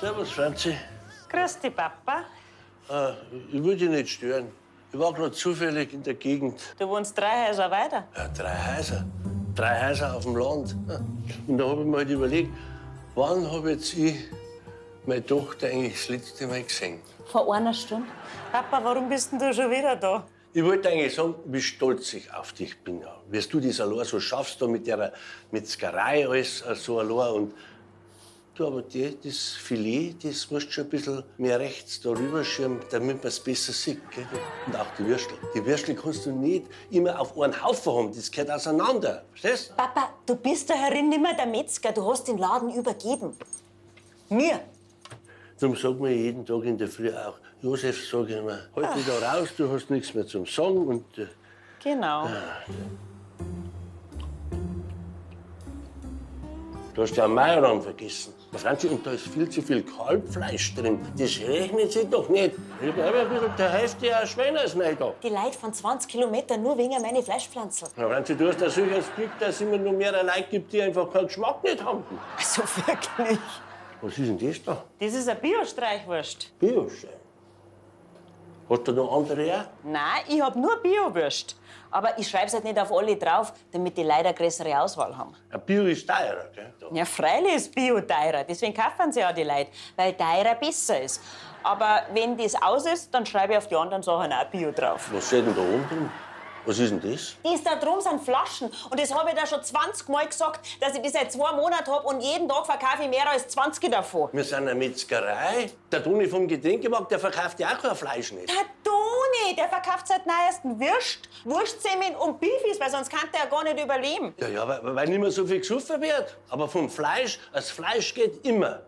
Servus, Franzi. Grüß dich, Papa. Ich will dich nicht stören. Ich war gerade zufällig in der Gegend. Du wohnst 3 Häuser weiter. Ja, 3 Häuser. 3 Häuser auf dem Land. Und da habe ich mir halt überlegt, wann habe jetzt ich meine Tochter eigentlich das letzte Mal gesehen? Vor einer Stunde. Papa, warum bist denn du schon wieder da? Ich wollte eigentlich sagen, wie stolz ich auf dich bin. Wie du das allein so schaffst, da mit der Metzgerei alles so allein. Und du, aber das Filet, das musst du schon ein bisschen mehr rechts da rüberschieben, damit man es besser sieht. Gell? Und auch die Würstel. Die Würstel kannst du nicht immer auf einen Haufen haben. Das gehört auseinander. Verstehst du? Papa, du bist da herin nimmer der Metzger. Du hast den Laden übergeben. Mir. Darum sagt man jeden Tag in der Früh auch, Josef, sag ich mir, halt dich da raus, du hast nichts mehr zum Sagen. Und, Genau. du hast ja einen Majoran vergessen. Der Franzi, und da ist viel zu viel Kalbfleisch drin. Das rechnet sich doch nicht. Ich habe ein bisschen der Hälfte auch Schweinersnei da. Die Leute von 20 Kilometern nur wegen meine Fleischpflanzen. Ja, Franzi, du hast ja solches Glück, dass es immer noch mehr Leute gibt, die einfach keinen Geschmack nicht haben. Also wirklich. Was ist denn das da? Das ist eine Bio-Streichwurst. Bioschein. Hast du noch andere auch? Nein, ich hab nur Bio-Wurst. Aber ich schreib's halt nicht auf alle drauf, damit die Leute eine größere Auswahl haben. Ein Bio ist teurer, gell? Da. Ja, freilich ist Bio teurer. Deswegen kaufen sie ja die Leute, weil teurer besser ist. Aber wenn das aus ist, dann schreibe ich auf die anderen Sachen auch Bio drauf. Was steht denn da oben drin? Was ist denn das? Das da drum sind Flaschen. Und das habe ich da schon 20 Mal gesagt, dass ich das seit 2 Monaten habe und jeden Tag verkaufe ich mehr als 20 davon. Wir sind eine Metzgerei. Der Toni vom Getränkemarkt, der verkauft ja auch kein Fleisch nicht. Der Toni, der verkauft seit neuestem Würst, Wurstsemmeln und Beefies, weil sonst kann der ja gar nicht überleben. Ja, weil nicht mehr so viel gesoffen wird. Aber vom Fleisch, das Fleisch geht immer.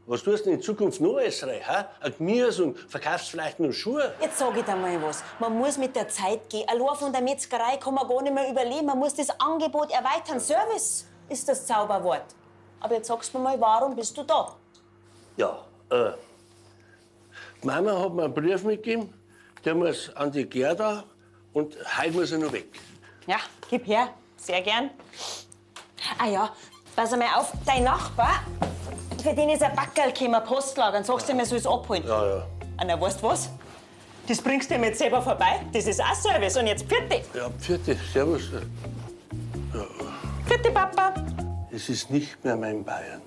Was tust du denn in Zukunft noch alles rein? Ein Gemüse und verkaufst vielleicht noch Schuhe? Jetzt sag ich dir mal was. Man muss mit der Zeit gehen. Allein von der Metzgerei kann man gar nicht mehr überleben. Man muss das Angebot erweitern. Service ist das Zauberwort. Aber jetzt sagst du mir mal, warum bist du da? Ja, die Mama hat mir einen Brief mitgegeben, der muss an die Gerda und heute muss er noch weg. Ja, gib her. Sehr gern. Ah ja, pass einmal auf, dein Nachbar, für den ist ein Backerl gekommen, Postlager. Dann sagst du ihm, er soll es abholen. Ja, ja. Ah, na, weißt du was? Das bringst du ihm jetzt selber vorbei. Das ist auch Service. Und jetzt Pfiat. Ja, Pfiat, servus. Pfiat, Papa. Es ist nicht mehr mein Bayern.